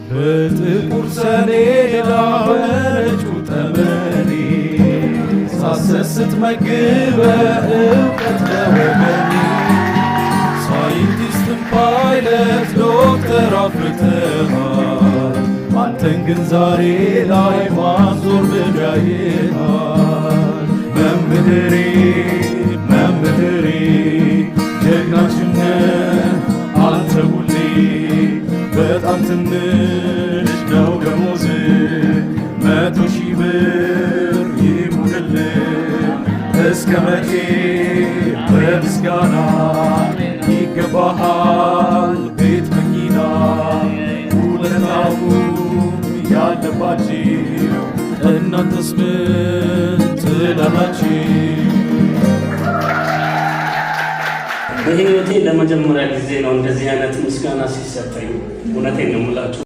በጥቁር ሰሌዳ በነጩ ጠመኔ ሳሰስት መግበ እውቀት ለወገኔ ሳይንቲስትም ፓይለት ዶክተር አፍርተሃል አንተን ግን ዛሬ ላይ ማዞር ብዳይሃል መምህሬ መምህሬ ጀግናችን አንተ ሁሌ በጣም ትንሽ ነው ደሞዝ 100,000 ብር ይሙልልን እስከ መቼ በምስጋና ይገባሃል ቤት መኪና ውለታውን ያለባችሁ እናንተስ ምን ትላላችሁ? በህይወቴ ለመጀመሪያ ጊዜ ነው እንደዚህ አይነት ምስጋና ሲሰጠኝ። እውነቴን ነው የምላችሁ።